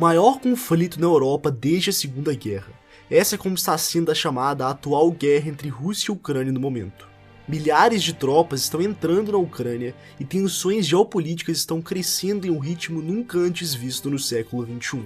O maior conflito na Europa desde a Segunda Guerra. Essa é como está sendo a chamada atual guerra entre Rússia e Ucrânia no momento. Milhares de tropas estão entrando na Ucrânia e tensões geopolíticas estão crescendo em um ritmo nunca antes visto no século XXI.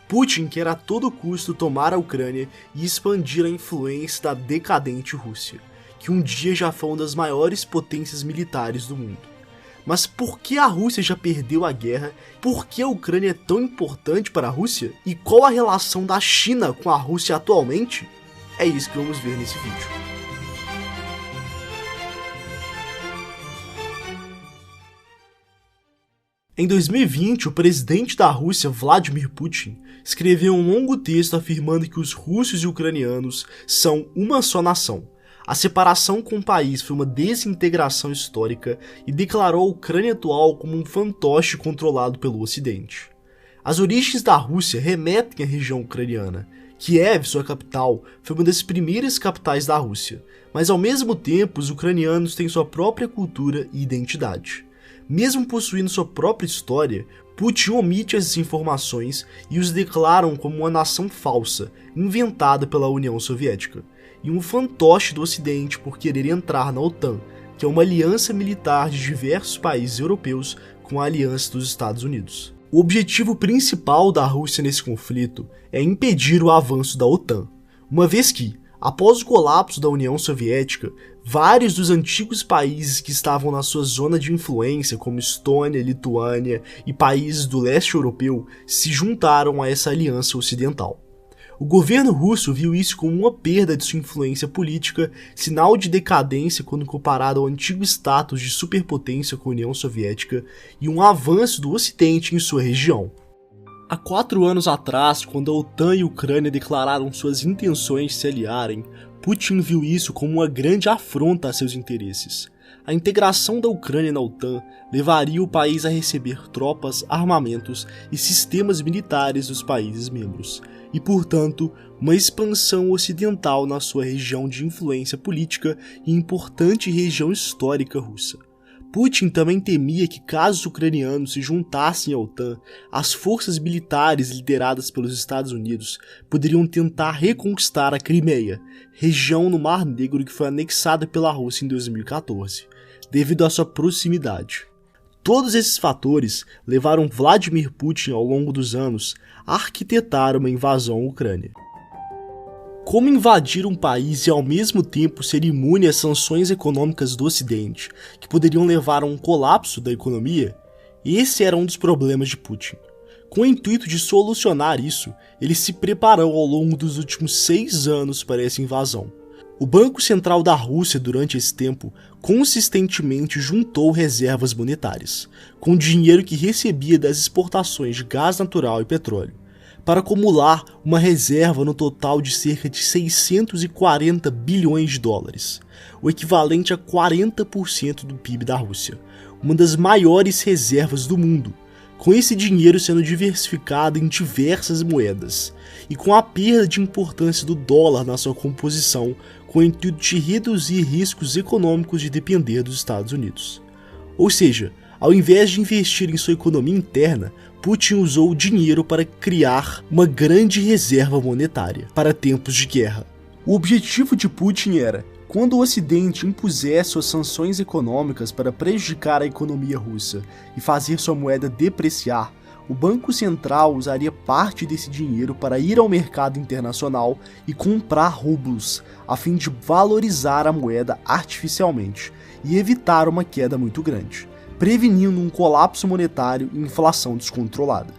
Putin quer a todo custo tomar a Ucrânia e expandir a influência da decadente Rússia, que um dia já foi uma das maiores potências militares do mundo. Mas por que a Rússia já perdeu a guerra? Por que a Ucrânia é tão importante para a Rússia? E qual a relação da China com a Rússia atualmente? É isso que vamos ver nesse vídeo. Em 2020, o presidente da Rússia, Vladimir Putin, escreveu um longo texto afirmando que os russos e ucranianos são uma só nação. A separação com o país foi uma desintegração histórica e declarou a Ucrânia atual como um fantoche controlado pelo Ocidente. As origens da Rússia remetem à região ucraniana. Kiev, sua capital, foi uma das primeiras capitais da Rússia, mas ao mesmo tempo os ucranianos têm sua própria cultura e identidade. Mesmo possuindo sua própria história, Putin omite essas informações e os declaram como uma nação falsa, inventada pela União Soviética, e um fantoche do Ocidente por querer entrar na OTAN, que é uma aliança militar de diversos países europeus com a aliança dos Estados Unidos. O objetivo principal da Rússia nesse conflito é impedir o avanço da OTAN, uma vez que, após o colapso da União Soviética, vários dos antigos países que estavam na sua zona de influência, como Estônia, Lituânia e países do leste europeu, se juntaram a essa aliança ocidental. O governo russo viu isso como uma perda de sua influência política, sinal de decadência quando comparado ao antigo status de superpotência com a União Soviética e um avanço do Ocidente em sua região. Há 4 anos atrás, quando a OTAN e a Ucrânia declararam suas intenções de se aliarem, Putin viu isso como uma grande afronta a seus interesses. A integração da Ucrânia na OTAN levaria o país a receber tropas, armamentos e sistemas militares dos países membros, e, portanto, uma expansão ocidental na sua região de influência política e importante região histórica russa. Putin também temia que, caso os ucranianos se juntassem à OTAN, as forças militares lideradas pelos Estados Unidos poderiam tentar reconquistar a Crimeia, região no Mar Negro que foi anexada pela Rússia em 2014, devido à sua proximidade. Todos esses fatores levaram Vladimir Putin ao longo dos anos a arquitetar uma invasão à Ucrânia. Como invadir um país e ao mesmo tempo ser imune às sanções econômicas do Ocidente, que poderiam levar a um colapso da economia? Esse era um dos problemas de Putin. Com o intuito de solucionar isso, ele se preparou ao longo dos últimos 6 anos para essa invasão. O Banco Central da Rússia, durante esse tempo, consistentemente juntou reservas monetárias, com dinheiro que recebia das exportações de gás natural e petróleo, para acumular uma reserva no total de cerca de 640 bilhões de dólares, o equivalente a 40% do PIB da Rússia, uma das maiores reservas do mundo, com esse dinheiro sendo diversificado em diversas moedas, e com a perda de importância do dólar na sua composição, com o intuito de reduzir riscos econômicos de depender dos Estados Unidos. Ou seja, ao invés de investir em sua economia interna, Putin usou o dinheiro para criar uma grande reserva monetária para tempos de guerra. O objetivo de Putin era, quando o Ocidente impusesse suas sanções econômicas para prejudicar a economia russa e fazer sua moeda depreciar, o Banco Central usaria parte desse dinheiro para ir ao mercado internacional e comprar rublos, a fim de valorizar a moeda artificialmente e evitar uma queda muito grande, prevenindo um colapso monetário e inflação descontrolada.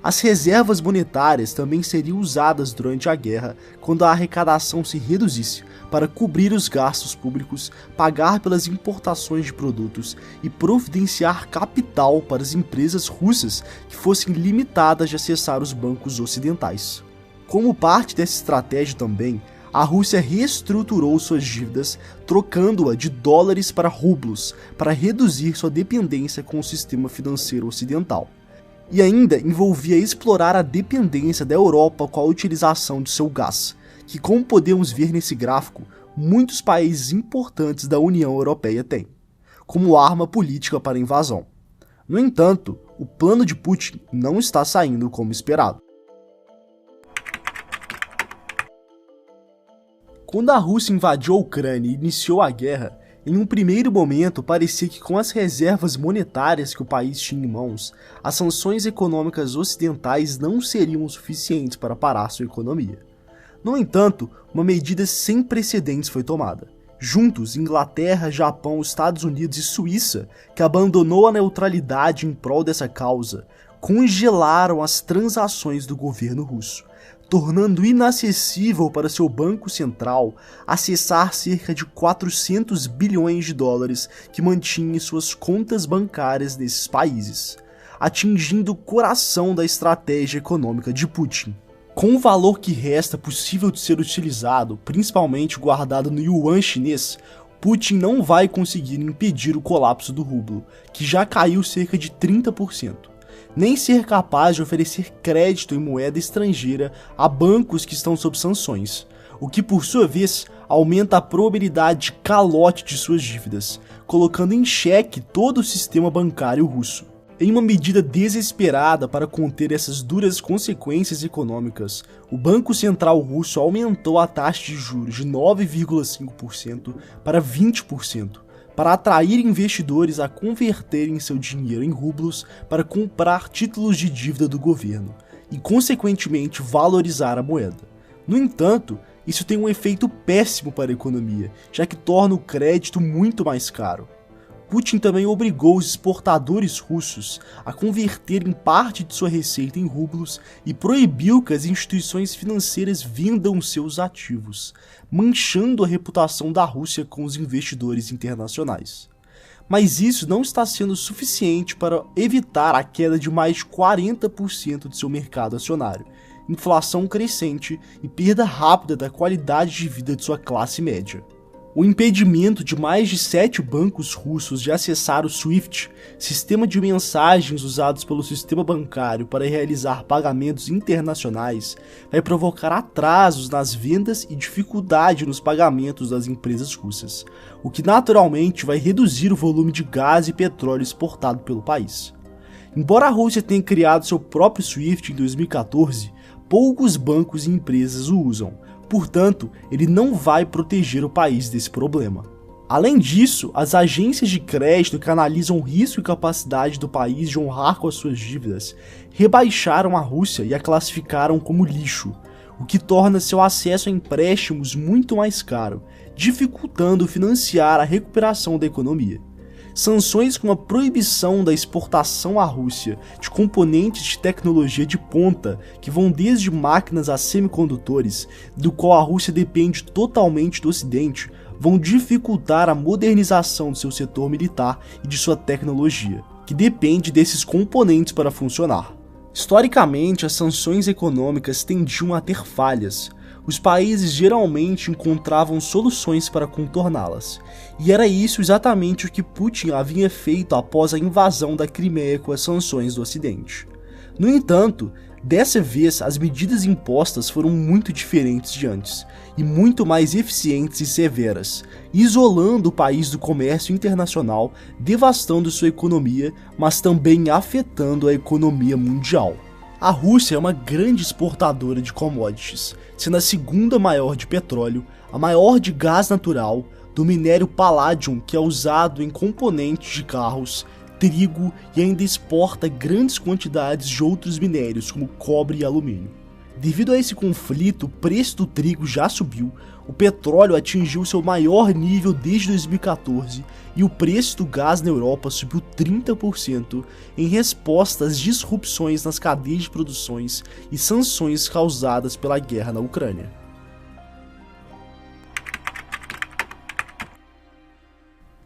As reservas monetárias também seriam usadas durante a guerra quando a arrecadação se reduzisse para cobrir os gastos públicos, pagar pelas importações de produtos e providenciar capital para as empresas russas que fossem limitadas de acessar os bancos ocidentais. Como parte dessa estratégia também, a Rússia reestruturou suas dívidas, trocando-a de dólares para rublos, para reduzir sua dependência com o sistema financeiro ocidental. E ainda envolvia explorar a dependência da Europa com a utilização de seu gás, que, como podemos ver nesse gráfico, muitos países importantes da União Europeia têm, como arma política para a invasão. No entanto, o plano de Putin não está saindo como esperado. Quando a Rússia invadiu a Ucrânia e iniciou a guerra, em um primeiro momento parecia que com as reservas monetárias que o país tinha em mãos, as sanções econômicas ocidentais não seriam suficientes para parar sua economia. No entanto, uma medida sem precedentes foi tomada. Juntos, Inglaterra, Japão, Estados Unidos e Suíça, que abandonou a neutralidade em prol dessa causa, congelaram as transações do governo russo, tornando inacessível para seu banco central acessar cerca de 400 bilhões de dólares que mantinha em suas contas bancárias nesses países, atingindo o coração da estratégia econômica de Putin. Com o valor que resta possível de ser utilizado, principalmente guardado no yuan chinês, Putin não vai conseguir impedir o colapso do rublo, que já caiu cerca de 30%, nem ser capaz de oferecer crédito em moeda estrangeira a bancos que estão sob sanções, o que por sua vez aumenta a probabilidade de calote de suas dívidas, colocando em xeque todo o sistema bancário russo. Em uma medida desesperada para conter essas duras consequências econômicas, o Banco Central Russo aumentou a taxa de juros de 9,5% para 20%, para atrair investidores a converterem seu dinheiro em rublos para comprar títulos de dívida do governo e, consequentemente, valorizar a moeda. No entanto, isso tem um efeito péssimo para a economia, já que torna o crédito muito mais caro. Putin também obrigou os exportadores russos a converterem parte de sua receita em rublos e proibiu que as instituições financeiras vendam seus ativos, manchando a reputação da Rússia com os investidores internacionais. Mas isso não está sendo suficiente para evitar a queda de mais de 40% de seu mercado acionário, inflação crescente e perda rápida da qualidade de vida de sua classe média. O impedimento de mais de 7 bancos russos de acessar o SWIFT, sistema de mensagens usados pelo sistema bancário para realizar pagamentos internacionais, vai provocar atrasos nas vendas e dificuldade nos pagamentos das empresas russas, o que naturalmente vai reduzir o volume de gás e petróleo exportado pelo país. Embora a Rússia tenha criado seu próprio SWIFT em 2014, poucos bancos e empresas o usam. Portanto, ele não vai proteger o país desse problema. Além disso, as agências de crédito que analisam o risco e capacidade do país de honrar com as suas dívidas rebaixaram a Rússia e a classificaram como lixo, o que torna seu acesso a empréstimos muito mais caro, dificultando financiar a recuperação da economia. Sanções como a proibição da exportação à Rússia de componentes de tecnologia de ponta, que vão desde máquinas a semicondutores, do qual a Rússia depende totalmente do Ocidente, vão dificultar a modernização do seu setor militar e de sua tecnologia, que depende desses componentes para funcionar. Historicamente, as sanções econômicas tendiam a ter falhas. Os países geralmente encontravam soluções para contorná-las, e era isso exatamente o que Putin havia feito após a invasão da Crimeia com as sanções do Ocidente. No entanto, dessa vez as medidas impostas foram muito diferentes de antes, e muito mais eficientes e severas, isolando o país do comércio internacional, devastando sua economia, mas também afetando a economia mundial. A Rússia é uma grande exportadora de commodities, sendo a segunda maior de petróleo, a maior de gás natural, do minério palladium, que é usado em componentes de carros, trigo, e ainda exporta grandes quantidades de outros minérios como cobre e alumínio. Devido a esse conflito, o preço do trigo já subiu, o petróleo atingiu seu maior nível desde 2014 e o preço do gás na Europa subiu 30% em resposta às disrupções nas cadeias de produções e sanções causadas pela guerra na Ucrânia.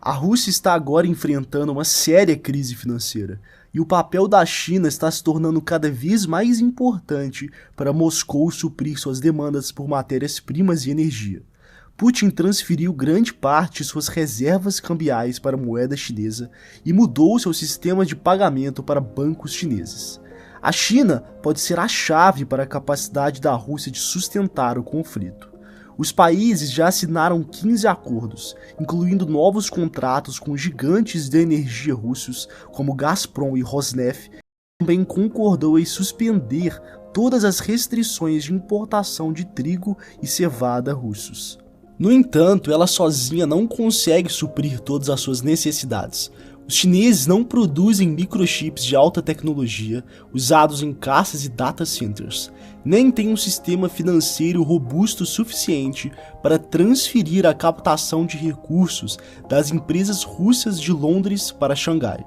A Rússia está agora enfrentando uma séria crise financeira, e o papel da China está se tornando cada vez mais importante para Moscou suprir suas demandas por matérias-primas e energia. Putin transferiu grande parte de suas reservas cambiais para a moeda chinesa e mudou seu sistema de pagamento para bancos chineses. A China pode ser a chave para a capacidade da Rússia de sustentar o conflito. Os países já assinaram 15 acordos, incluindo novos contratos com gigantes da energia russos, como Gazprom e Rosneft, e também concordou em suspender todas as restrições de importação de trigo e cevada russos. No entanto, ela sozinha não consegue suprir todas as suas necessidades. Os chineses não produzem microchips de alta tecnologia usados em caças e data centers, nem têm um sistema financeiro robusto o suficiente para transferir a captação de recursos das empresas russas de Londres para Xangai.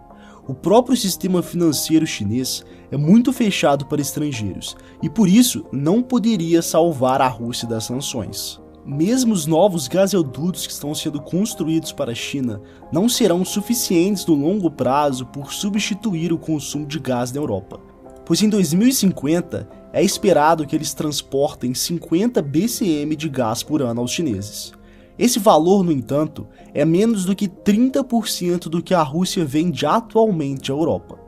O próprio sistema financeiro chinês é muito fechado para estrangeiros e por isso não poderia salvar a Rússia das sanções. Mesmo os novos gasodutos que estão sendo construídos para a China não serão suficientes no longo prazo por substituir o consumo de gás na Europa, pois em 2050 é esperado que eles transportem 50 BCM de gás por ano aos chineses. Esse valor, no entanto, é menos do que 30% do que a Rússia vende atualmente à Europa.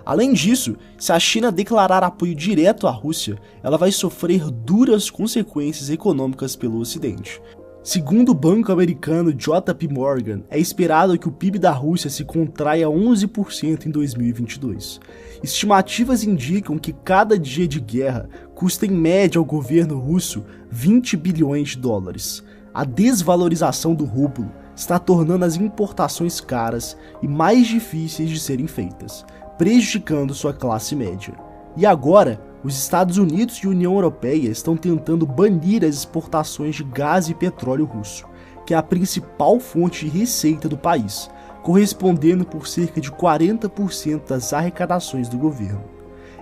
Além disso, se a China declarar apoio direto à Rússia, ela vai sofrer duras consequências econômicas pelo Ocidente. Segundo o banco americano JP Morgan, é esperado que o PIB da Rússia se contraia 11% em 2022. Estimativas indicam que cada dia de guerra custa em média ao governo russo 20 bilhões de dólares. A desvalorização do rublo está tornando as importações caras e mais difíceis de serem feitas, prejudicando sua classe média. E agora, os Estados Unidos e a União Europeia estão tentando banir as exportações de gás e petróleo russo, que é a principal fonte de receita do país, correspondendo por cerca de 40% das arrecadações do governo.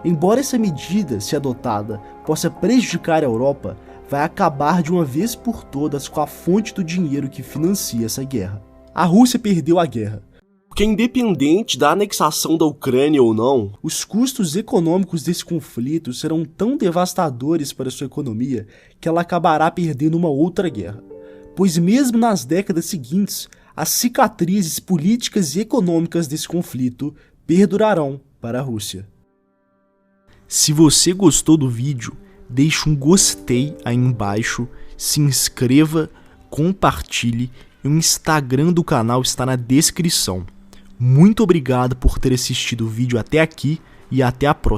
Embora essa medida, se adotada, possa prejudicar a Europa, vai acabar de uma vez por todas com a fonte do dinheiro que financia essa guerra. A Rússia perdeu a guerra, porque independente da anexação da Ucrânia ou não, os custos econômicos desse conflito serão tão devastadores para sua economia que ela acabará perdendo uma outra guerra. Pois mesmo nas décadas seguintes, as cicatrizes políticas e econômicas desse conflito perdurarão para a Rússia. Se você gostou do vídeo, deixe um gostei aí embaixo, se inscreva, compartilhe e o Instagram do canal está na descrição. Muito obrigado por ter assistido o vídeo até aqui e até a próxima.